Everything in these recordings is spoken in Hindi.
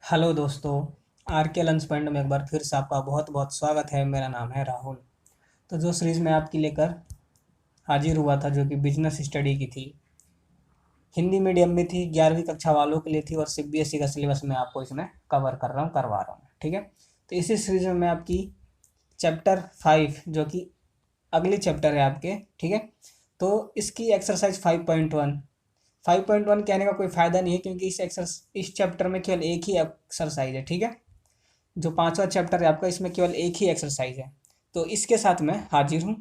हेलो दोस्तों। आर के लंच पॉइंट में एक बार फिर से आपका बहुत बहुत स्वागत है। मेरा नाम है राहुल। तो जो सीरीज़ मैं आपकी लेकर हाजिर हुआ था जो कि बिजनेस स्टडी की थी, हिंदी मीडियम में थी, 11वीं कक्षा वालों के लिए थी और सीबीएसई का सिलेबस मैं आपको इसमें कवर कर रहा हूँ, करवा रहा हूँ। ठीक है। तो इसी सीरीज़ में मैं आपकी चैप्टर 5 जो कि अगली चैप्टर है आपके, ठीक है, तो इसकी एक्सरसाइज 5.1। 5.1 कहने का कोई फ़ायदा नहीं है क्योंकि इस चैप्टर में केवल एक ही एक्सरसाइज है। ठीक है। जो पांचवा चैप्टर है आपका, इसमें केवल एक ही एक्सरसाइज है। तो इसके साथ मैं हाजिर हूँ।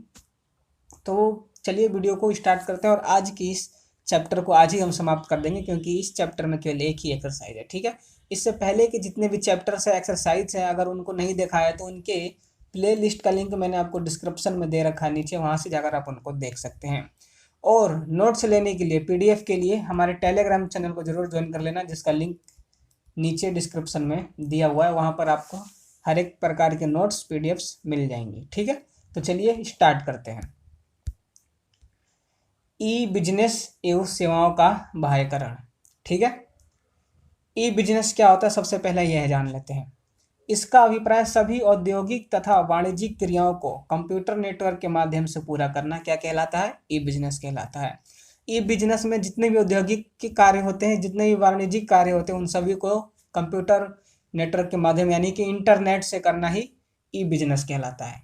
तो चलिए वीडियो को स्टार्ट करते हैं और आज की इस चैप्टर को आज ही हम समाप्त कर देंगे क्योंकि इस चैप्टर में केवल एक ही एक्सरसाइज है। ठीक है। इससे पहले के जितने भी चैप्टर्स है, एक्सरसाइज है, अगर उनको नहीं देखा है तो उनके प्ले लिस्ट का लिंक मैंने आपको डिस्क्रिप्शन में दे रखा है नीचे, वहाँ से जाकर आप उनको देख सकते हैं। और नोट्स लेने के लिए, पीडीएफ के लिए हमारे टेलीग्राम चैनल को जरूर ज्वाइन कर लेना, जिसका लिंक नीचे डिस्क्रिप्शन में दिया हुआ है। वहाँ पर आपको हर एक प्रकार के नोट्स पीडीएफ्स मिल जाएंगी। ठीक है। तो चलिए स्टार्ट करते हैं। ई बिजनेस एवं सेवाओं का बाह्यकरण। ठीक है। ई बिजनेस क्या होता है, सबसे पहले यह जान लेते हैं। इसका अभिप्राय सभी औद्योगिक तथा वाणिज्यिक क्रियाओं को कंप्यूटर नेटवर्क के माध्यम से पूरा करना क्या कहलाता है? ई बिजनेस कहलाता है। ई बिजनेस में जितने भी औद्योगिक के कार्य होते हैं, जितने भी वाणिज्यिक कार्य होते हैं, उन सभी को कंप्यूटर नेटवर्क के माध्यम यानी कि इंटरनेट से करना ही ई बिजनेस कहलाता है।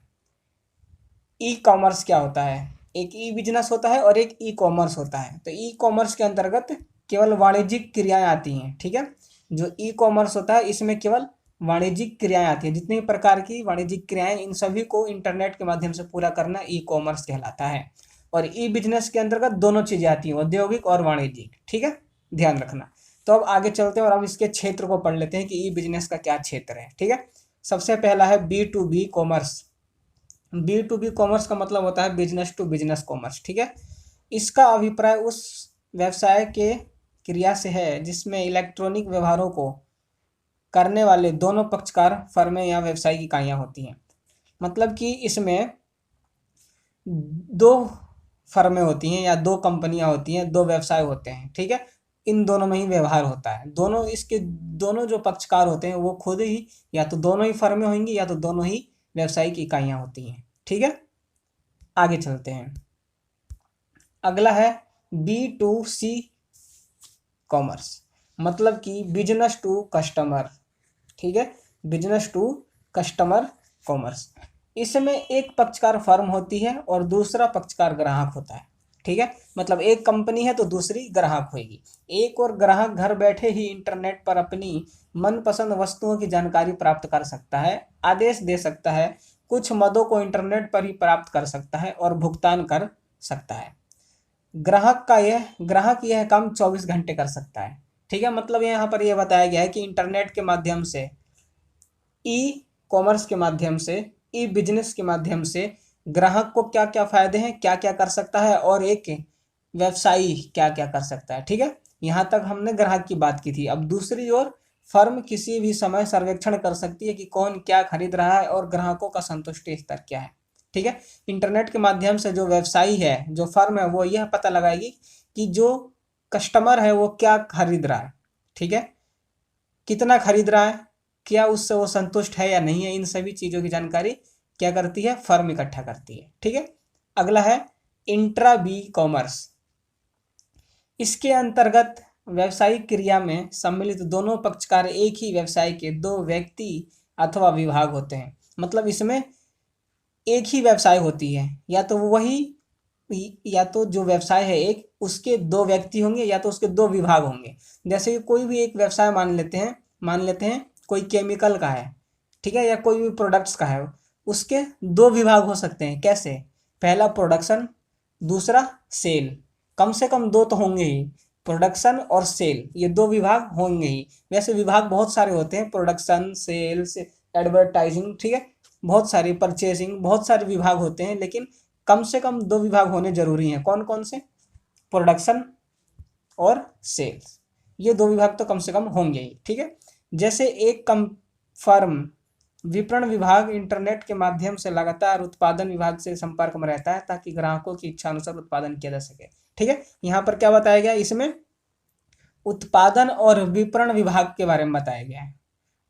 ई कॉमर्स क्या होता है? एक ई बिजनेस होता है और एक ई कॉमर्स होता है। तो ई कॉमर्स के अंतर्गत केवल वाणिज्यिक क्रियाएं आती हैं। ठीक है। जो ई कॉमर्स होता है इसमें केवल वाणिज्यिक क्रियाएं आती हैं। जितनी भी प्रकार की वाणिज्यिक क्रियाएं, इन सभी को इंटरनेट के माध्यम से पूरा करना ई कॉमर्स कहलाता है। और ई बिजनेस के अंतर्गत दोनों चीजें आती हैं, औद्योगिक और वाणिज्यिक। ठीक है, ध्यान रखना। तो अब आगे चलते हैं और अब इसके क्षेत्र को पढ़ लेते हैं कि ई बिजनेस का क्या क्षेत्र है। ठीक है। सबसे पहला है B to B commerce. B to B commerce का मतलब होता है बिजनेस टू बिजनेस कॉमर्स। ठीक है। इसका अभिप्राय उस व्यवसाय के क्रिया से है जिसमें इलेक्ट्रॉनिक व्यवहारों को करने वाले दोनों पक्षकार फर्में या व्यवसायिक इकाइयां होती हैं। मतलब कि इसमें दो फर्में होती हैं या दो कंपनियां होती हैं, दो व्यवसाय होते हैं। ठीक है। इन दोनों में ही व्यवहार होता है। दोनों इसके दोनों जो पक्षकार होते हैं वो खुद ही या तो दोनों ही फर्में होंगी या तो दोनों ही व्यवसायिक इकाइयां होती हैं। ठीक है। आगे चलते हैं। अगला है बी टू सी कॉमर्स, मतलब कि बिजनेस टू कस्टमर। ठीक है। Business to customer commerce. इसमें एक पक्षकार फर्म होती है और दूसरा पक्षकार ग्राहक होता है। ठीक है। मतलब एक कंपनी है तो दूसरी ग्राहक होगी। एक और ग्राहक घर बैठे ही इंटरनेट पर अपनी मनपसंद वस्तुओं की जानकारी प्राप्त कर सकता है, आदेश दे सकता है, कुछ मदों को इंटरनेट पर ही प्राप्त कर सकता है और भुगतान कर सकता है। ग्राहक यह काम 24 घंटे कर सकता है। ठीक है। मतलब यहाँ पर यह बताया गया है कि इंटरनेट के माध्यम से, ई कॉमर्स के माध्यम से, ई बिजनेस के माध्यम से ग्राहक को क्या क्या फायदे हैं, क्या क्या कर सकता है और एक व्यवसायी क्या क्या कर सकता है। ठीक है। यहाँ तक हमने ग्राहक की बात की थी। अब दूसरी ओर फर्म किसी भी समय सर्वेक्षण कर सकती है कि कौन क्या खरीद रहा है और ग्राहकों का संतुष्टि स्तर क्या है। ठीक है। इंटरनेट के माध्यम से जो व्यवसायी है, जो फर्म है, वो यह पता लगाएगी कि जो कस्टमर है वो क्या खरीद रहा है। ठीक है। कितना खरीद रहा है, क्या उससे वो संतुष्ट है या नहीं है, इन सभी चीज़ों की जानकारी क्या करती है? फर्म इकट्ठा करती है। ठीक है। अगला है इंट्रा बी कॉमर्स। इसके अंतर्गत व्यवसायिक क्रिया में सम्मिलित दोनों पक्षकार एक ही व्यवसाय के दो व्यक्ति अथवा विभाग होते हैं। मतलब इसमें एक ही व्यवसाय होती है, या तो या तो जो व्यवसाय है एक, उसके दो व्यक्ति होंगे या तो उसके दो विभाग होंगे। जैसे कि कोई भी एक व्यवसाय मान लेते हैं कोई केमिकल का है। ठीक है। या कोई भी प्रोडक्ट्स का है, उसके दो विभाग हो सकते हैं। कैसे? पहला प्रोडक्शन, दूसरा सेल। कम से कम दो तो होंगे ही, प्रोडक्शन और सेल, ये दो विभाग होंगे ही। वैसे विभाग बहुत सारे होते हैं, प्रोडक्शन, सेल्स, एडवर्टाइजिंग। ठीक है। बहुत सारी परचेसिंग, बहुत सारे विभाग होते हैं, लेकिन कम से कम दो विभाग होने जरूरी हैं। कौन कौन से? प्रोडक्शन और सेल्स, ये दो विभाग तो कम से कम होंगे ही। ठीक है। जैसे एक कम फर्म विपणन विभाग इंटरनेट के माध्यम से लगातार उत्पादन विभाग से संपर्क में रहता है ताकि ग्राहकों की इच्छा अनुसार उत्पादन किया जा सके। ठीक है। यहाँ पर क्या बताया गया? इसमें उत्पादन और विपणन विभाग के बारे में बताया गया है।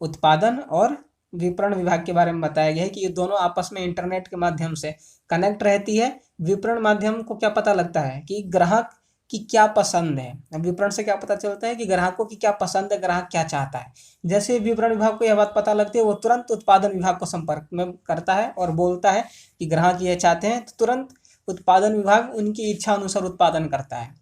उत्पादन और विपणन विभाग के बारे में बताया गया है कि ये दोनों आपस में इंटरनेट के माध्यम से कनेक्ट रहती है। विपणन माध्यम को क्या पता लगता है कि ग्राहक की क्या पसंद है। अब विपणन से क्या पता चलता है कि ग्राहकों की क्या पसंद है, ग्राहक क्या चाहता है। जैसे विपणन विभाग को यह बात पता लगती है, वो तुरंत उत्पादन विभाग को संपर्क में करता है और बोलता है कि ग्राहक ये चाहते हैं, तो तुरंत उत्पादन विभाग उनकी इच्छा अनुसार उत्पादन करता है।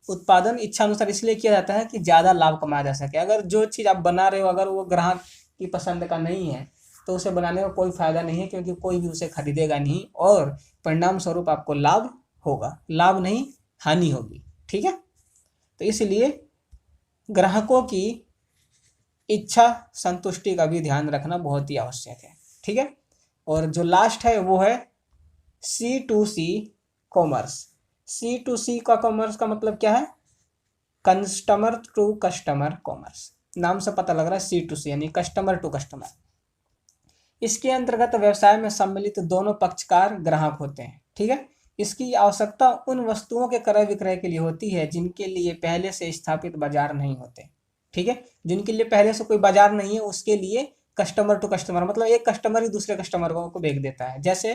उत्पादन इच्छा अनुसार इसलिए किया जाता है कि ज़्यादा लाभ कमाया जा सके। अगर जो चीज़ आप बना रहे हो अगर वो ग्राहक की पसंद का नहीं है तो उसे बनाने का कोई फायदा नहीं है, क्योंकि कोई भी उसे खरीदेगा नहीं और परिणाम स्वरूप आपको लाभ होगा, लाभ नहीं हानि होगी। ठीक है, तो इसलिए ग्राहकों की इच्छा संतुष्टि का भी ध्यान रखना बहुत ही आवश्यक है। ठीक है, और जो लास्ट है वो है C2C कॉमर्स। C2C का कॉमर्स का मतलब क्या है? Customer to customer commerce. नाम से पता लग रहा है C2C यानी कस्टमर टू कस्टमर। इसके अंतर्गत व्यवसाय में सम्मिलित दोनों पक्षकार ग्राहक होते हैं। ठीक है, इसकी आवश्यकता उन वस्तुओं के क्रय विक्रय के लिए होती है जिनके लिए पहले से स्थापित बाजार नहीं होते। ठीक है, जिनके लिए पहले से कोई बाजार नहीं है उसके लिए कस्टमर टू कस्टमर मतलब एक कस्टमर ही दूसरे कस्टमर को बेच देता है। जैसे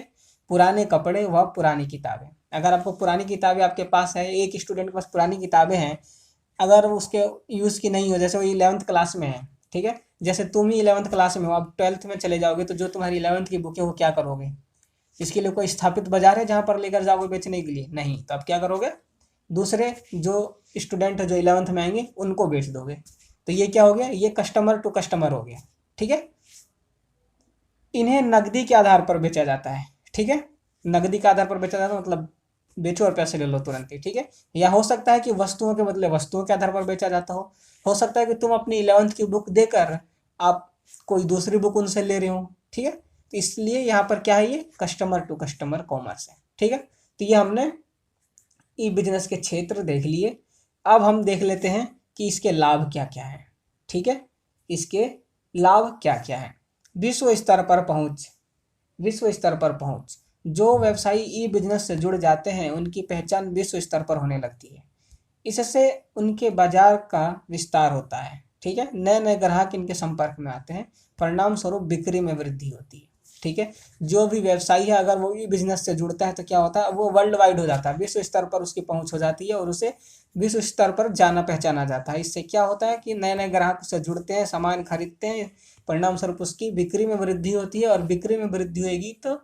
पुराने कपड़े व पुरानी किताबें। अगर आपको पुरानी किताबें आपके पास है, एक स्टूडेंट के पास पुरानी किताबें हैं, अगर उसके यूज़ की नहीं हो, जैसे वो 11th क्लास में है, ठीक है, जैसे तुम ही 11th क्लास में हो, अब 12th में चले जाओगे तो जो तुम्हारी 11th की बुक है वो क्या करोगे? इसके लिए कोई स्थापित बाजार है जहाँ पर लेकर जाओगे बेचने के लिए? नहीं। तो अब क्या करोगे? दूसरे जो स्टूडेंट है जो 11th में आएंगे उनको बेच दोगे। तो ये क्या हो गया? ये कस्टमर टू कस्टमर हो गया। ठीक है, इन्हें नकदी के आधार पर बेचा जाता है। ठीक है, नकदी के आधार पर बेचा जाता है मतलब बेचो और पैसे ले लो तुरंत ही। ठीक है, या हो सकता है कि वस्तुओं के बदले वस्तुओं के आधार पर बेचा जाता हो सकता है कि तुम अपनी 11th की बुक देकर आप कोई दूसरी बुक उनसे ले रहे हो। ठीक है, तो इसलिए यहाँ पर क्या है? ये कस्टमर टू कस्टमर कॉमर्स है। ठीक है, तो ये हमने ई बिजनेस के क्षेत्र देख लिए। अब हम देख लेते हैं कि इसके लाभ क्या क्या है। ठीक है, इसके लाभ क्या क्या है। विश्व स्तर पर पहुंच। विश्व स्तर पर पहुंच। जो व्यवसायी ई बिजनेस से जुड़ जाते हैं उनकी पहचान विश्व स्तर पर होने लगती है। इससे उनके बाजार का विस्तार होता है। ठीक है, नए नए ग्राहक इनके संपर्क में आते हैं, परिणाम स्वरूप बिक्री में वृद्धि होती है। ठीक है, जो भी व्यवसायी है अगर वो ई बिजनेस से जुड़ता है तो क्या होता है? वो वर्ल्ड वाइड हो जाता है, विश्व स्तर पर उसकी पहुंच हो जाती है और उसे विश्व स्तर पर जाना पहचाना जाता है। इससे क्या होता है कि नए नए ग्राहक उससे जुड़ते हैं, सामान खरीदते हैं, परिणाम स्वरूप उसकी बिक्री में वृद्धि होती है और बिक्री में वृद्धि होगी तो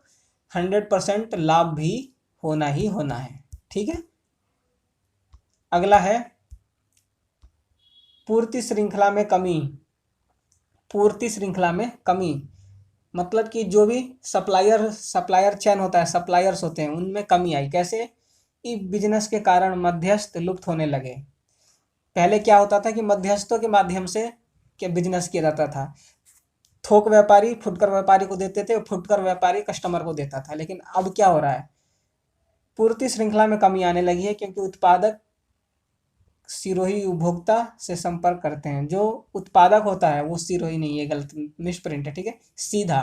100% लाभ भी होना ही होना है। ठीक है, अगला है पूर्ति श्रृंखला में कमी। पूर्ति श्रृंखला में कमी मतलब कि जो भी सप्लायर चैन होता है, सप्लायर्स होते हैं, उनमें कमी आई। कैसे? ई बिजनेस के कारण मध्यस्थ लुप्त होने लगे। पहले क्या होता था कि मध्यस्थों के माध्यम से क्या बिजनेस किया जाता था। थोक व्यापारी फुटकर व्यापारी को देते थे, फुटकर व्यापारी कस्टमर को देता था। लेकिन अब क्या हो रहा है? पूर्ति श्रृंखला में कमी आने लगी है, क्योंकि उत्पादक सिरोही उपभोक्ता से संपर्क करते हैं। जो उत्पादक होता है वो सिरोही नहीं है, गलत मिसप्रिंट है। ठीक है, सीधा,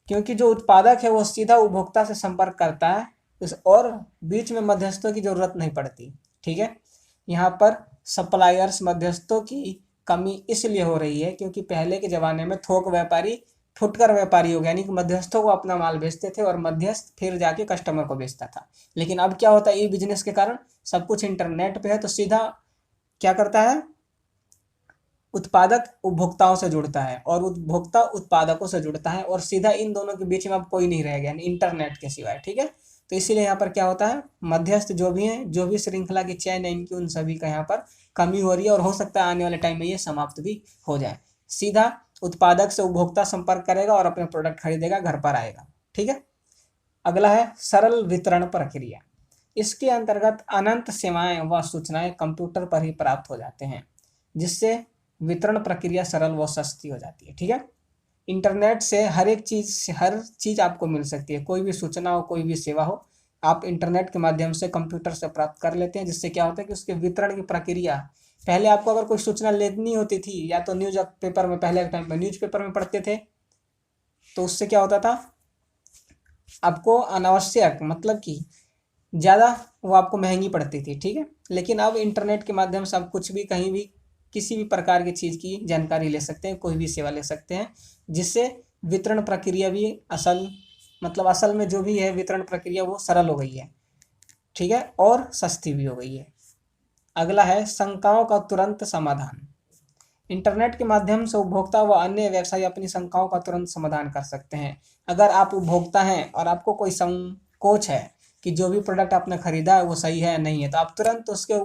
क्योंकि जो उत्पादक है वो सीधा उपभोक्ता से संपर्क करता है और बीच में मध्यस्थों की जरूरत नहीं पड़ती। ठीक है, यहाँ पर सप्लायर्स मध्यस्थों की कमी इसलिए हो रही है क्योंकि पहले के ज़माने में थोक व्यापारी फुटकर व्यापारी हो गया, यानी कि मध्यस्थों को अपना माल बेचते थे और मध्यस्थ फिर जाके कस्टमर को बेचता था। लेकिन अब क्या होता है? ई बिजनेस के कारण सब कुछ इंटरनेट पे है, तो सीधा क्या करता है? उत्पादक उपभोक्ताओं से जुड़ता है और उपभोक्ता उत्पादकों से जुड़ता है और सीधा इन दोनों के बीच में अब कोई नहीं रह गया, इंटरनेट के सिवाय। ठीक है, तो इसीलिए यहाँ पर क्या होता है? मध्यस्थ जो भी हैं, जो भी श्रृंखला की चैन है इनकी, उन सभी का यहाँ पर कमी हो रही है और हो सकता है आने वाले टाइम में ये समाप्त भी हो जाए। सीधा उत्पादक से उपभोक्ता संपर्क करेगा और अपने प्रोडक्ट खरीदेगा, घर पर आएगा। ठीक है, अगला है सरल वितरण प्रक्रिया। इसके अंतर्गत अनंत सेवाएं व सूचनाएं कंप्यूटर पर ही प्राप्त हो जाते हैं, जिससे वितरण प्रक्रिया सरल व सस्ती हो जाती है। ठीक है, इंटरनेट से हर चीज़ आपको मिल सकती है। कोई भी सूचना हो, कोई भी सेवा हो, आप इंटरनेट के माध्यम से कंप्यूटर से प्राप्त कर लेते हैं। जिससे क्या होता है कि उसके वितरण की प्रक्रिया, पहले आपको अगर कोई सूचना लेनी होती थी या तो न्यूज पेपर में, पहले के टाइम में न्यूज पेपर में पढ़ते थे, तो उससे क्या होता था? आपको अनावश्यक मतलब कि ज़्यादा वो आपको महंगी पड़ती थी। ठीक है, लेकिन अब इंटरनेट के माध्यम से आप कुछ भी कहीं भी किसी भी प्रकार की चीज़ की जानकारी ले सकते हैं, कोई भी सेवा ले सकते हैं, जिससे वितरण प्रक्रिया भी असल में जो भी है वितरण प्रक्रिया वो सरल हो गई है, ठीक है, और सस्ती भी हो गई है। अगला है शंकाओं का तुरंत समाधान। इंटरनेट के माध्यम से उपभोक्ता व अन्य व्यवसायी अपनी शंकाओं का तुरंत समाधान कर सकते हैं। अगर आप उपभोक्ता हैं और आपको कोई संकोच है कि जो भी प्रोडक्ट आपने खरीदा है वो सही है या नहीं है, तो आप तुरंत उसके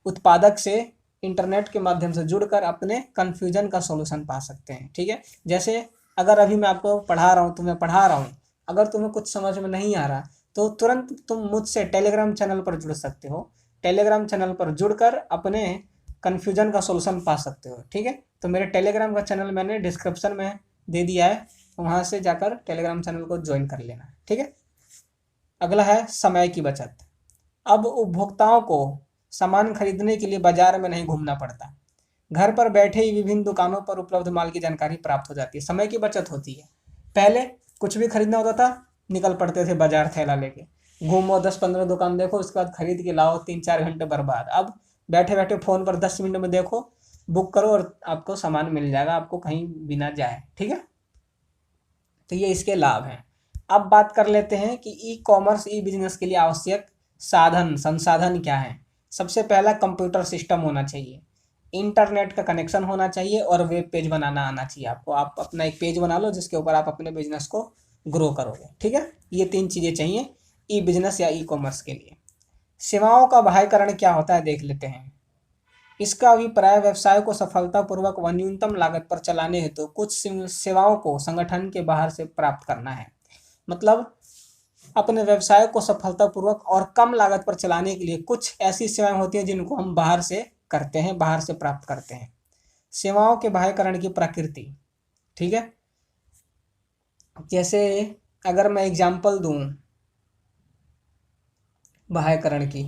उत्पादक से इंटरनेट के माध्यम से जुड़कर अपने कन्फ्यूजन का सॉल्यूशन पा सकते हैं, ठीक है। जैसे अगर अभी मैं आपको पढ़ा रहा हूँ, तुम्हें पढ़ा रहा हूँ, अगर तुम्हें कुछ समझ में नहीं आ रहा तो तुरंत तुम मुझसे टेलीग्राम चैनल पर जुड़ सकते हो। टेलीग्राम चैनल पर जुड़कर अपने कन्फ्यूजन का सॉल्यूशन पा सकते हो, ठीक है। तो मेरे टेलीग्राम का चैनल मैंने डिस्क्रिप्शन में दे दिया है, वहाँ से जाकर टेलीग्राम चैनल को ज्वाइन कर लेना, ठीक है। अगला है समय की बचत। अब उपभोक्ताओं को सामान खरीदने के लिए बाजार में नहीं घूमना पड़ता, घर पर बैठे ही विभिन्न दुकानों पर उपलब्ध माल की जानकारी प्राप्त हो जाती है, समय की बचत होती है। पहले कुछ भी खरीदना होता था, निकल पड़ते थे बाजार थैला लेके, घूमो 10-15 दुकान देखो, उसके बाद खरीद के लाओ, 3-4 घंटे बर्बाद। अब बैठे बैठे फ़ोन पर 10 मिनट में देखो, बुक करो और आपको सामान मिल जाएगा, आपको कहीं बिना जाए, ठीक है। तो ये इसके लाभ हैं। अब बात कर लेते हैं कि ई कॉमर्स ई बिजनेस के लिए आवश्यक संसाधन क्या है। सबसे पहला कंप्यूटर सिस्टम होना चाहिए, इंटरनेट का कनेक्शन होना चाहिए और वेब पेज बनाना आना चाहिए आपको। आप अपना एक पेज बना लो जिसके ऊपर आप अपने बिजनेस को ग्रो करोगे, ठीक है। ये 3 चीज़ें चाहिए ई बिजनेस या ई कॉमर्स के लिए। सेवाओं का बाह्यकरण क्या होता है देख लेते हैं। इसका अभिप्राय व्यवसाय को सफलतापूर्वक व न्यूनतम लागत पर चलाने हेतु कुछ सेवाओं को संगठन के बाहर से प्राप्त करना है। मतलब अपने व्यवसाय को सफलतापूर्वक और कम लागत पर चलाने के लिए कुछ ऐसी सेवाएं होती हैं जिनको हम बाहर से करते हैं, बाहर से प्राप्त करते हैं। सेवाओं के बाह्यकरण की प्रकृति, ठीक है। जैसे अगर मैं एग्जांपल दूं बाह्यकरण की,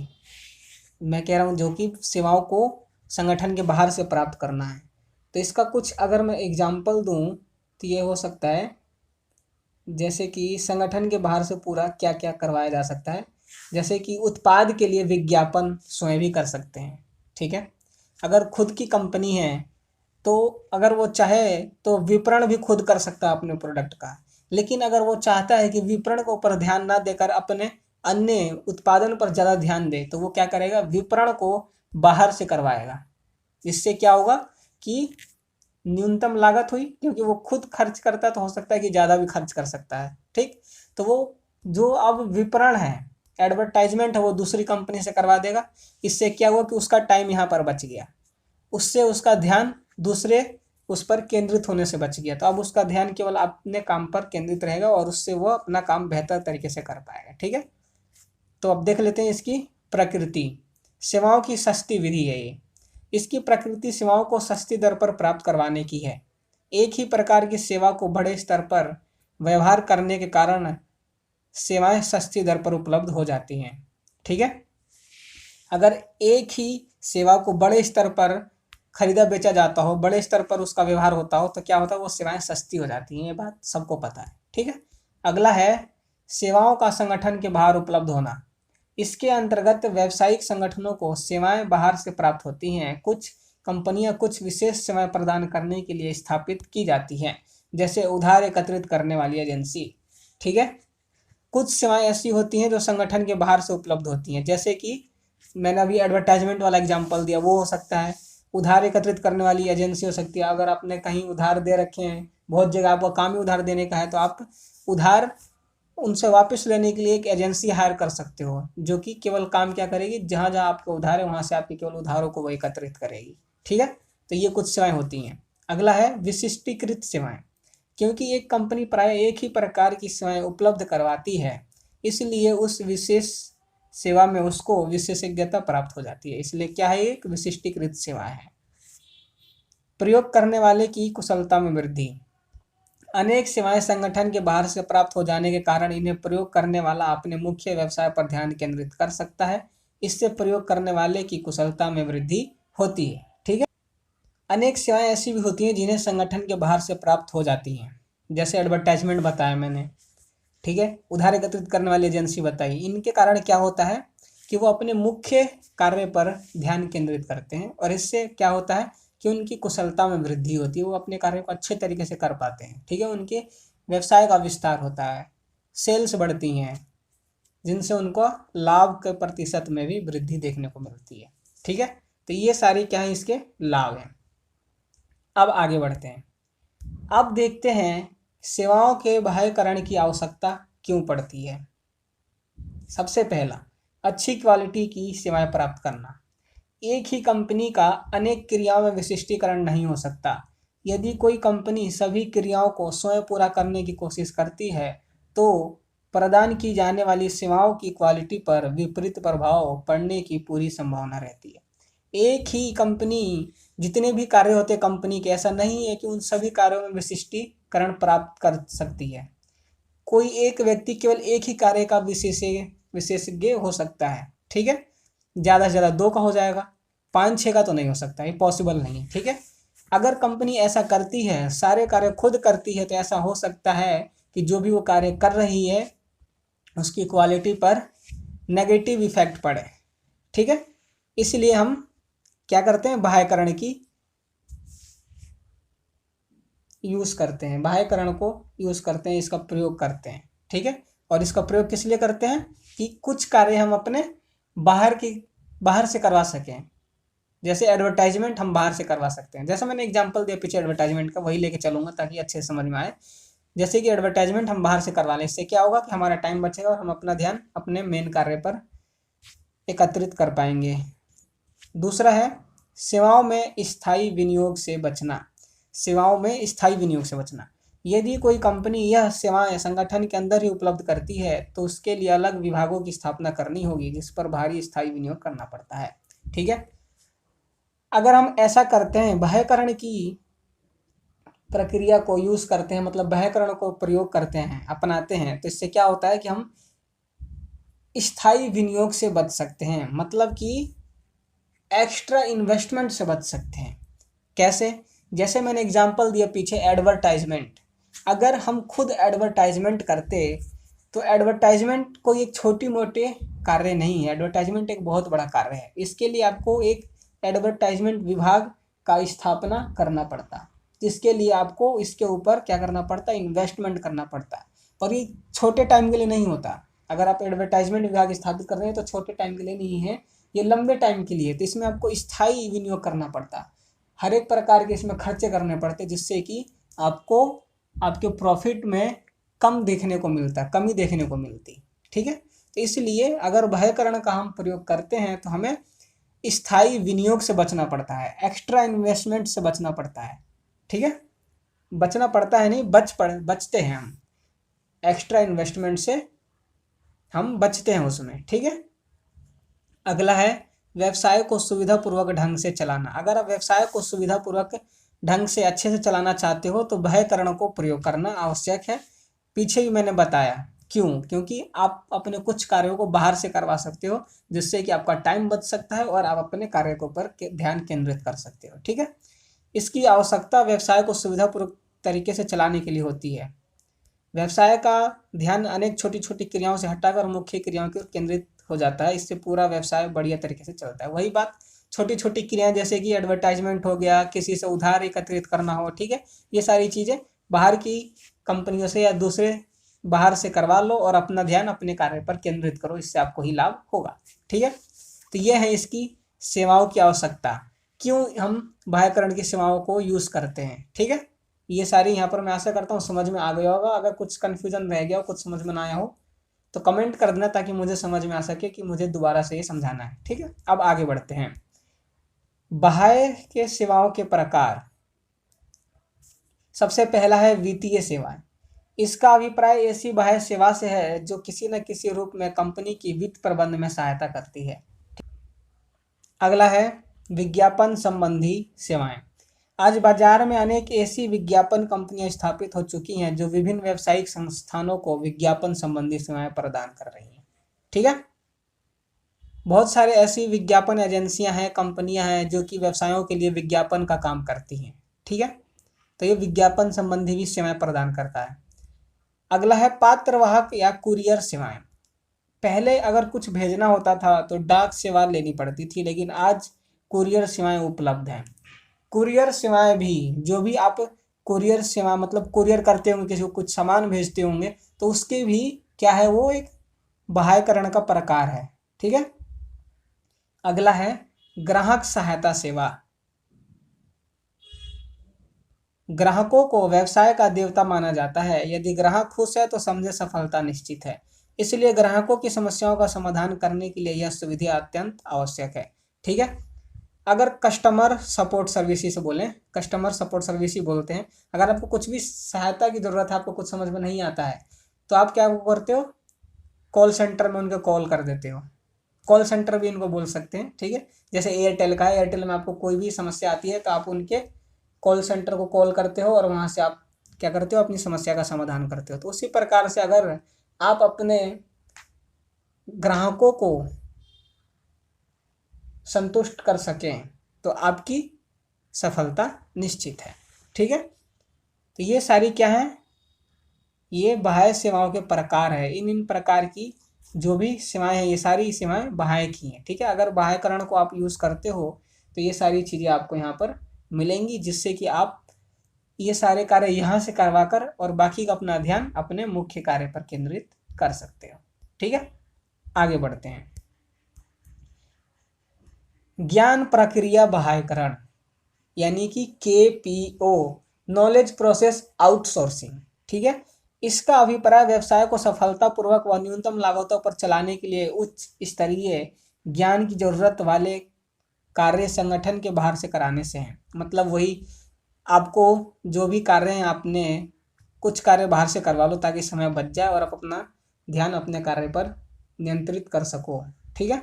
मैं कह रहा हूं जो कि सेवाओं को संगठन के बाहर से प्राप्त करना है, तो इसका कुछ अगर मैं एग्जांपल दूं तो ये हो सकता है, जैसे कि संगठन के बाहर से पूरा क्या क्या करवाया जा सकता है। जैसे कि उत्पाद के लिए विज्ञापन स्वयं भी कर सकते हैं, ठीक है। अगर खुद की कंपनी है तो अगर वो चाहे तो विपणन भी खुद कर सकता है अपने प्रोडक्ट का। लेकिन अगर वो चाहता है कि विपणन के ऊपर ध्यान ना देकर अपने अन्य उत्पादन पर ज़्यादा ध्यान दे, तो वो क्या करेगा, विपणन को बाहर से करवाएगा। इससे क्या होगा कि न्यूनतम लागत हुई, क्योंकि वो खुद खर्च करता है तो हो सकता है कि ज़्यादा भी खर्च कर सकता है, ठीक। तो वो जो अब विपणन है, एडवर्टाइजमेंट है, वो दूसरी कंपनी से करवा देगा। इससे क्या हुआ कि उसका टाइम यहाँ पर बच गया, उससे उसका ध्यान दूसरे उस पर केंद्रित होने से बच गया। तो अब उसका ध्यान केवल अपने काम पर केंद्रित रहेगा और उससे वो अपना काम बेहतर तरीके से कर पाएगा, ठीक है। तो अब देख लेते हैं इसकी प्रकृति। सेवाओं की सस्ती विधि है ये। इसकी प्रकृति सेवाओं को सस्ती दर पर प्राप्त करवाने की है। एक ही प्रकार की सेवा को बड़े स्तर पर व्यवहार करने के कारण सेवाएं सस्ती दर पर उपलब्ध हो जाती हैं, ठीक है। अगर एक ही सेवा को बड़े स्तर पर खरीदा बेचा जाता हो, बड़े स्तर पर उसका व्यवहार होता हो, तो क्या होता है, वो सेवाएं सस्ती हो जाती हैं। ये बात सबको पता है, ठीक है। अगला है सेवाओं का संगठन के बाहर उपलब्ध होना। इसके अंतर्गत व्यावसायिक संगठनों को सेवाएं बाहर से प्राप्त होती हैं। कुछ कंपनियां कुछ विशेष सेवाएं प्रदान करने के लिए स्थापित की जाती हैं, जैसे उधार एकत्रित करने वाली एजेंसी, ठीक है। कुछ सेवाएं ऐसी होती हैं जो संगठन के बाहर से उपलब्ध होती हैं, जैसे कि मैंने अभी एडवर्टाइजमेंट वाला एग्जांपल दिया, वो हो सकता है। उधार एकत्रित करने वाली एजेंसी हो सकती है। अगर आपने कहीं उधार दे रखे हैं, बहुत जगह आपका काम ही उधार देने का है, तो आप उधार उनसे वापस लेने के लिए एक एजेंसी हायर कर सकते हो, जो कि केवल काम क्या करेगी, जहाँ जहाँ आपके उधार है वहाँ से आपके केवल उधारों को वो एकत्रित करेगी, ठीक है। तो ये कुछ सेवाएं होती हैं। अगला है विशिष्टीकृत सेवाएं। क्योंकि एक कंपनी प्राय एक ही प्रकार की सेवाएं उपलब्ध करवाती है, इसलिए उस विशेष सेवा में उसको विशेषज्ञता प्राप्त हो जाती है, इसलिए क्या है, एक विशिष्टीकृत सेवा है। प्रयोग करने वाले की कुशलता में वृद्धि। अनेक सेवाएं संगठन के बाहर से प्राप्त हो जाने के कारण इन्हें प्रयोग करने वाला अपने मुख्य व्यवसाय पर ध्यान केंद्रित कर सकता है। इससे प्रयोग करने वाले की कुशलता में वृद्धि होती है, ठीक है। अनेक सेवाएं ऐसी भी होती हैं जिन्हें संगठन के बाहर से प्राप्त हो जाती हैं, जैसे एडवर्टाइजमेंट बताया मैंने, ठीक है। उधार एकत्रित करने वाली एजेंसी बताई। इनके कारण क्या होता है कि वो अपने मुख्य कार्य पर ध्यान केंद्रित करते हैं, और इससे क्या होता है कि उनकी कुशलता में वृद्धि होती है, वो अपने कार्य को अच्छे तरीके से कर पाते हैं। ठीक है, उनके व्यवसाय का विस्तार होता है, सेल्स बढ़ती हैं, जिनसे उनको लाभ के प्रतिशत में भी वृद्धि देखने को मिलती है। ठीक है, तो ये सारी क्या है, इसके लाभ हैं। अब आगे बढ़ते हैं। अब देखते हैं सेवाओं के बाह्यकरण की आवश्यकता क्यों पड़ती है। सबसे पहला, अच्छी क्वालिटी की सेवाएं प्राप्त करना। एक ही कंपनी का अनेक क्रियाओं में विशिष्टीकरण नहीं हो सकता। यदि कोई कंपनी सभी क्रियाओं को स्वयं पूरा करने की कोशिश करती है तो प्रदान की जाने वाली सेवाओं की क्वालिटी पर विपरीत प्रभाव पड़ने की पूरी संभावना रहती है। एक ही कंपनी, जितने भी कार्य होते हैं कंपनी के, ऐसा नहीं है कि उन सभी कार्यों में विशिष्टीकरण प्राप्त कर सकती है। कोई एक व्यक्ति केवल एक ही कार्य का विशेषज्ञ हो सकता है। ठीक है, ज़्यादा से ज़्यादा 2 का हो जाएगा, 5-6 का तो नहीं हो सकता, ये पॉसिबल नहीं है। ठीक है, अगर कंपनी ऐसा करती है, सारे कार्य खुद करती है, तो ऐसा हो सकता है कि जो भी वो कार्य कर रही है उसकी क्वालिटी पर नेगेटिव इफेक्ट पड़े। ठीक है, इसलिए हम क्या करते हैं, बाह्यकरण की यूज़ करते हैं, बाह्यकरण को यूज़ करते हैं, इसका प्रयोग करते हैं। ठीक है, और इसका प्रयोग किस लिए करते हैं कि कुछ कार्य हम अपने बाहर से करवा सकें। जैसे एडवर्टाइजमेंट हम बाहर से करवा सकते हैं, जैसा मैंने एग्जांपल दिया पीछे एडवर्टाइजमेंट का, वही लेके चलूँगा ताकि अच्छे से समझ में आए। जैसे कि एडवर्टाइजमेंट हम बाहर से करवा लें, इससे क्या होगा कि हमारा टाइम बचेगा और हम अपना ध्यान अपने मेन कार्य पर एकत्रित कर पाएंगे। दूसरा है सेवाओं में स्थायी विनियोग से बचना। सेवाओं में स्थायी विनियोग से बचना। यदि कोई कंपनी यह सेवाएं संगठन के अंदर ही उपलब्ध करती है तो उसके लिए अलग विभागों की स्थापना करनी होगी, जिस पर भारी स्थायी विनियोग करना पड़ता है। ठीक है, अगर हम ऐसा करते हैं, बाह्यकरण की प्रक्रिया को यूज़ करते हैं, मतलब बाह्यकरण को प्रयोग करते हैं, अपनाते हैं, तो इससे क्या होता है कि हम स्थायी विनियोग से बच सकते हैं, मतलब कि एक्स्ट्रा इन्वेस्टमेंट से बच सकते हैं। कैसे? जैसे मैंने एग्जांपल दिया पीछे एडवर्टाइजमेंट। अगर हम खुद एडवर्टाइजमेंट करते तो एडवर्टाइजमेंट कोई एक छोटी मोटे कार्य नहीं है, एडवर्टाइजमेंट एक बहुत बड़ा कार्य है। इसके लिए आपको एक एडवर्टाइजमेंट विभाग का स्थापना करना पड़ता, जिसके लिए आपको इसके ऊपर क्या करना पड़ता, इन्वेस्टमेंट करना पड़ता। और ये छोटे टाइम के लिए नहीं होता। अगर आप एडवर्टाइजमेंट विभाग स्थापित कर रहे हैं तो छोटे टाइम के लिए नहीं है, ये लंबे टाइम के लिए। तो इसमें आपको स्थायी विनियोग करना पड़ता, हर एक प्रकार के इसमें खर्चे करने पड़ते, जिससे कि आपको आपके प्रॉफिट में कमी देखने को मिलती। ठीक है, तो इसलिए अगर बाह्यकरण का हम प्रयोग करते हैं तो हमें स्थायी विनियोग से बचना पड़ता है, एक्स्ट्रा इन्वेस्टमेंट से बचना पड़ता है। ठीक है, बचना पड़ता है नहीं, बचते हैं हम, एक्स्ट्रा इन्वेस्टमेंट से हम बचते हैं उसमें। ठीक है, अगला है व्यवसाय को सुविधापूर्वक ढंग से चलाना। अगर आप व्यवसाय को सुविधापूर्वक ढंग से अच्छे से चलाना चाहते हो तो बाह्यकरण को प्रयोग करना आवश्यक है। पीछे भी मैंने बताया क्यों, क्योंकि आप अपने कुछ कार्यों को बाहर से करवा सकते हो, जिससे कि आपका टाइम बच सकता है और आप अपने कार्य के ऊपर ध्यान केंद्रित कर सकते हो। ठीक है, इसकी आवश्यकता व्यवसाय को सुविधापूर्वक तरीके से चलाने के लिए होती है। व्यवसाय का ध्यान अनेक छोटी छोटी क्रियाओं से हटाकर मुख्य क्रियाओं की ओर केंद्रित हो जाता है, इससे पूरा व्यवसाय बढ़िया तरीके से चलता है। वही बात, छोटी छोटी क्रियाएं जैसे कि एडवर्टाइजमेंट हो गया, किसी से उधार एकत्रित करना हो, ठीक है, ये सारी चीज़ें बाहर की कंपनियों से या दूसरे बाहर से करवा लो और अपना ध्यान अपने कार्य पर केंद्रित करो, इससे आपको ही लाभ होगा। ठीक है, तो ये है इसकी सेवाओं की आवश्यकता, क्यों हम बाह्यकरण की सेवाओं को यूज़ करते हैं। ठीक है, ये सारी यहाँ पर मैं आशा करता हूँ समझ में आ गया होगा। अगर कुछ कन्फ्यूजन रह गया हो, कुछ समझ में ना आया हो तो कमेंट कर देना, ताकि मुझे समझ में आ सके कि मुझे दोबारा से ये समझाना है। ठीक है, अब आगे बढ़ते हैं। बाह्य के सेवाओं के प्रकार। सबसे पहला है वित्तीय सेवाएं। इसका अभिप्राय ऐसी बाह्य सेवा से है जो किसी न किसी रूप में कंपनी की वित्त प्रबंध में सहायता करती है। अगला है विज्ञापन संबंधी सेवाएं। आज बाजार में अनेक ऐसी विज्ञापन कंपनियां स्थापित हो चुकी हैं जो विभिन्न व्यावसायिक संस्थानों को विज्ञापन संबंधी सेवाएं प्रदान कर रही हैं। ठीक है, बहुत सारे ऐसी विज्ञापन एजेंसियां हैं, कंपनियां हैं जो कि व्यवसायों के लिए विज्ञापन का काम करती हैं। ठीक है, तो ये विज्ञापन संबंधी भी सेवाएं प्रदान करता है। अगला है पात्रवाहक या कुरियर सेवाएं। पहले अगर कुछ भेजना होता था तो डाक सेवा लेनी पड़ती थी, लेकिन आज कुरियर सेवाएं उपलब्ध हैं। कुरियर सेवाएं भी, जो भी आप कुरियर सेवा मतलब कुरियर करते होंगे, किसी को कुछ सामान भेजते होंगे, तो उसके भी क्या है, वो एक बाह्यकरण का प्रकार है। ठीक है। अगला है ग्राहक सहायता सेवा। ग्राहकों को व्यवसाय का देवता माना जाता है। यदि ग्राहक खुश है तो समझे सफलता निश्चित है। इसलिए ग्राहकों की समस्याओं का समाधान करने के लिए यह सुविधा अत्यंत आवश्यक है। ठीक है। अगर कस्टमर सपोर्ट सर्विस से बोलें, कस्टमर सपोर्ट सर्विस ही बोलते हैं। अगर आपको कुछ भी सहायता की ज़रूरत है, आपको कुछ समझ में नहीं आता है, तो आप क्या करते हो, कॉल सेंटर में उनको कॉल कर देते हो। कॉल सेंटर भी इनको बोल सकते हैं। ठीक है। जैसे एयरटेल का है, एयरटेल में आपको कोई भी समस्या आती है तो आप उनके कॉल सेंटर को कॉल करते हो और वहाँ से आप क्या करते हो, अपनी समस्या का समाधान करते हो। तो उसी प्रकार से अगर आप अपने ग्राहकों को संतुष्ट कर सकें तो आपकी सफलता निश्चित है। ठीक है। तो ये सारी क्या है, ये बाह्य सेवाओं के प्रकार है। इन प्रकार की जो भी सेवाएं हैं, ये सारी सेवाएं बाह्य की हैं। ठीक है। अगर बाह्यकरण को आप यूज़ करते हो तो ये सारी चीज़ें आपको यहाँ पर मिलेंगी, जिससे कि आप ये सारे कार्य यहाँ से करवा कर और बाकी का अपना ध्यान अपने मुख्य कार्य पर केंद्रित कर सकते हो। ठीक है। आगे बढ़ते हैं। ज्ञान प्रक्रिया बाह्यकरण यानी कि KPO, नॉलेज प्रोसेस आउटसोर्सिंग। ठीक है। इसका अभिप्राय व्यवसाय को सफलतापूर्वक व न्यूनतम लागतों पर चलाने के लिए उच्च स्तरीय ज्ञान की जरूरत वाले कार्य संगठन के बाहर से कराने से है। मतलब वही आपको जो भी कार्य हैं, आपने कुछ कार्य बाहर से करवा लो ताकि समय बच जाए और आप अपना ध्यान अपने कार्य पर नियंत्रित कर सको। ठीक है।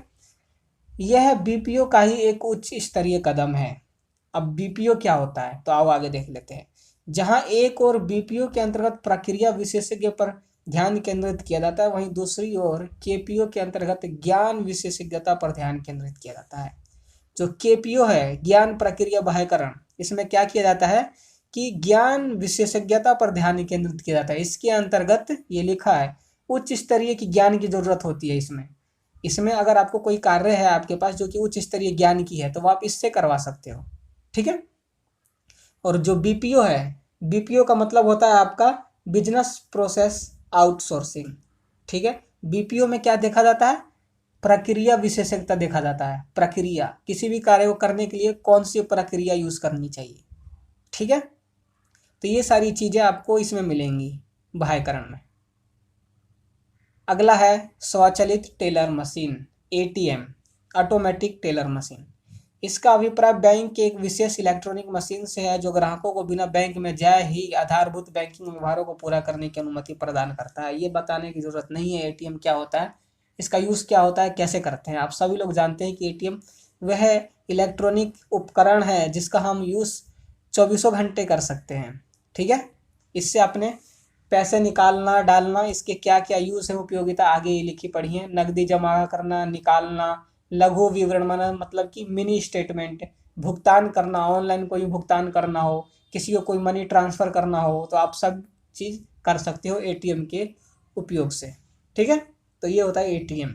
यह BPO का ही एक उच्च स्तरीय कदम है। अब BPO क्या होता है, तो आओ आगे देख लेते हैं। जहां एक और BPO के अंतर्गत प्रक्रिया विशेषज्ञ पर ध्यान केंद्रित किया जाता है, वहीं दूसरी ओर KPO के अंतर्गत ज्ञान विशेषज्ञता पर ध्यान केंद्रित किया जाता है। जो KPO है, ज्ञान प्रक्रिया बाह्यकरण, इसमें क्या किया जाता है कि ज्ञान विशेषज्ञता पर ध्यान केंद्रित किया जाता है। इसके अंतर्गत ये लिखा है उच्च स्तरीय की ज्ञान की जरूरत होती है। इसमें अगर आपको कोई कार्य है आपके पास जो कि उच्च स्तरीय ज्ञान की है, तो वो आप इससे करवा सकते हो। ठीक है। और जो BPO है, BPO का मतलब होता है आपका बिजनेस प्रोसेस आउटसोर्सिंग। ठीक है। BPO में क्या देखा जाता है, प्रक्रिया विशेषज्ञता देखा जाता है। प्रक्रिया, किसी भी कार्य को करने के लिए कौन सी प्रक्रिया यूज करनी चाहिए। ठीक है। तो ये सारी चीजें आपको इसमें मिलेंगी बाह्यकरण में। अगला है स्वचालित teller machine, ATM, automatic teller machine. इसका अभिप्राय बैंक के एक विशेष इलेक्ट्रॉनिक मशीन से है जो ग्राहकों को बिना बैंक में जाए ही आधारभूत बैंकिंग व्यवहारों को पूरा करने की अनुमति प्रदान करता है। ये बताने की जरूरत नहीं है ATM क्या होता है, इसका यूज़ क्या होता है, कैसे करते हैं। आप सभी लोग जानते हैं कि ATM वह इलेक्ट्रॉनिक उपकरण है जिसका हम यूज़ 24 घंटे कर सकते हैं। ठीक है। इससे अपने पैसे निकालना डालना, इसके क्या क्या यूज़ है, उपयोगिता आगे लिखी पड़ी है। नकदी जमा करना, निकालना, लघु विवरण मतलब कि मिनी स्टेटमेंट, भुगतान करना, ऑनलाइन कोई भुगतान करना हो, किसी को कोई मनी ट्रांसफ़र करना हो, तो आप सब चीज़ कर सकते हो ATM के उपयोग से। ठीक है। तो ये होता है ATM।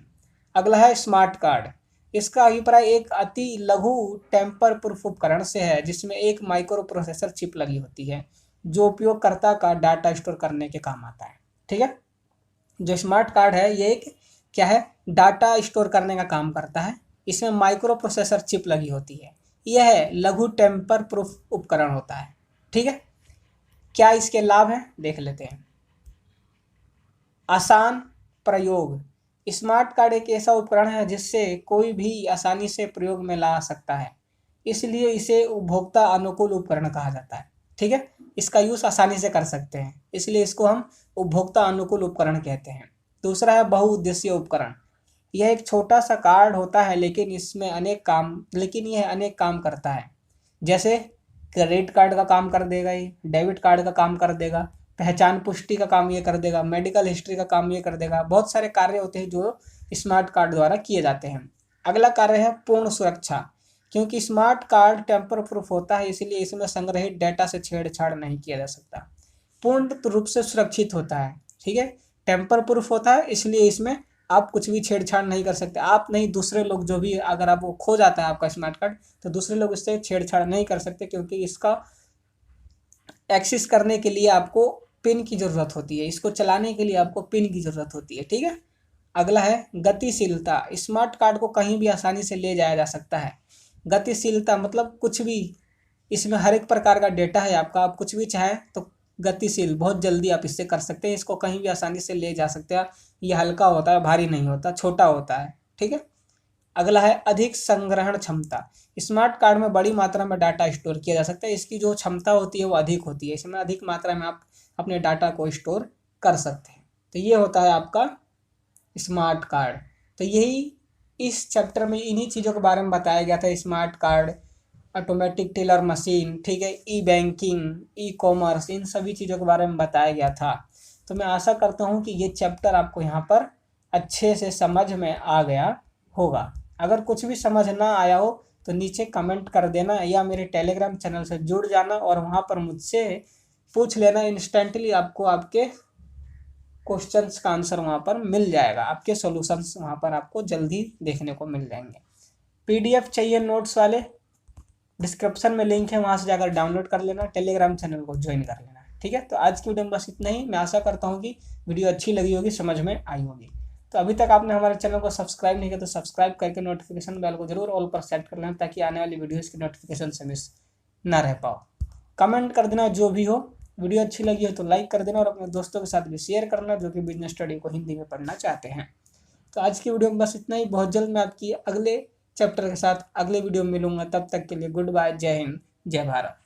अगला है स्मार्ट कार्ड। इसका अभिप्राय एक अति लघु टेम्पर प्रूफ उपकरण से है जिसमें एक माइक्रो प्रोसेसर चिप लगी होती है जो उपयोगकर्ता का डाटा स्टोर करने के काम आता है। ठीक है। जो स्मार्ट कार्ड है ये एक क्या है, डाटा स्टोर करने का काम करता है। इसमें माइक्रो प्रोसेसर चिप लगी होती है। यह लघु टेम्पर प्रूफ उपकरण होता है। ठीक है। क्या इसके लाभ हैं, देख लेते हैं। आसान प्रयोग। स्मार्ट कार्ड एक ऐसा उपकरण है जिससे कोई भी आसानी से प्रयोग में ला सकता है, इसलिए इसे उपभोक्ता अनुकूल उपकरण कहा जाता है। ठीक है। इसका यूज़ आसानी से कर सकते हैं, इसलिए इसको हम उपभोक्ता अनुकूल उपकरण कहते हैं। दूसरा है बहुउद्देशीय उपकरण। यह एक छोटा सा कार्ड होता है लेकिन यह अनेक काम करता है। जैसे क्रेडिट कार्ड का काम कर देगा, ये डेबिट कार्ड का काम कर देगा, पहचान पुष्टि का काम ये कर देगा, मेडिकल हिस्ट्री का काम ये कर देगा। बहुत सारे कार्य होते हैं जो स्मार्ट कार्ड द्वारा किए जाते हैं। अगला कार्य है पूर्ण सुरक्षा। क्योंकि स्मार्ट कार्ड टेम्पर प्रूफ होता है इसलिए इसमें संग्रहित डेटा से छेड़छाड़ नहीं किया जा सकता, पूर्ण रूप से सुरक्षित होता है। ठीक है। टेम्पर प्रूफ होता है इसलिए इसमें आप कुछ भी छेड़छाड़ नहीं कर सकते, आप नहीं दूसरे लोग, जो भी अगर आप वो खो जाता है आपका स्मार्ट कार्ड तो दूसरे लोग इससे छेड़छाड़ नहीं कर सकते, क्योंकि इसका एक्सेस करने के लिए आपको पिन की ज़रूरत होती है, इसको चलाने के लिए आपको पिन की ज़रूरत होती है। ठीक है, अगला है गतिशीलता। स्मार्ट कार्ड को कहीं भी आसानी से ले जाया जा सकता है। गतिशीलता मतलब कुछ भी, इसमें हर एक प्रकार का डेटा है आपका, आप कुछ भी चाहें तो गतिशील, बहुत जल्दी आप इससे कर सकते हैं, इसको कहीं भी आसानी से ले जा सकते हैं। ये हल्का होता है, भारी नहीं होता, छोटा होता है। ठीक है, अगला है अधिक संग्रहण क्षमता। स्मार्ट कार्ड में बड़ी मात्रा में डाटा स्टोर किया जा सकता है, इसकी जो क्षमता होती है वो अधिक होती है, इसमें अधिक मात्रा में आप अपने डाटा को स्टोर कर सकते हैं। तो ये होता है आपका स्मार्ट कार्ड। तो यही इस चैप्टर में इन्हीं चीज़ों के बारे में बताया गया था, smart card, automatic teller machine, ठीक है, ई बैंकिंग, ई कॉमर्स, इन सभी चीज़ों के बारे में बताया गया था। तो मैं आशा करता हूँ कि ये चैप्टर आपको यहाँ पर अच्छे से समझ में आ गया होगा। अगर कुछ भी समझ ना आया हो तो नीचे कमेंट कर देना, या मेरे टेलीग्राम चैनल से जुड़ जाना और वहाँ पर मुझसे पूछ लेना। इंस्टेंटली आपको आपके क्वेश्चंस का आंसर वहाँ पर मिल जाएगा, आपके सॉल्यूशंस वहाँ पर आपको जल्दी देखने को मिल जाएंगे। पीडीएफ चाहिए नोट्स वाले, डिस्क्रिप्शन में लिंक है, वहाँ से जाकर डाउनलोड कर लेना, टेलीग्राम चैनल को ज्वाइन कर लेना। ठीक है, तो आज की वीडियो में बस इतना ही। मैं आशा करता हूँ कि वीडियो अच्छी लगी होगी, समझ में आई होगी। तो अभी तक आपने हमारे चैनल को सब्सक्राइब नहीं किया तो सब्सक्राइब करके नोटिफिकेशन बेल को जरूर ऑल पर सेट कर लेना, ताकि आने वाली वीडियोज़ की नोटिफिकेशन से मिस ना रह पाओ। कमेंट कर देना जो भी हो, वीडियो अच्छी लगी हो तो लाइक कर देना, और अपने दोस्तों के साथ भी शेयर करना जो कि बिजनेस स्टडी को हिंदी में पढ़ना चाहते हैं। तो आज की वीडियो में बस इतना ही। बहुत जल्द मैं आपकी अगले चैप्टर के साथ अगले वीडियो में मिलूंगा। तब तक के लिए गुड बाय, जय हिंद, जय भारत।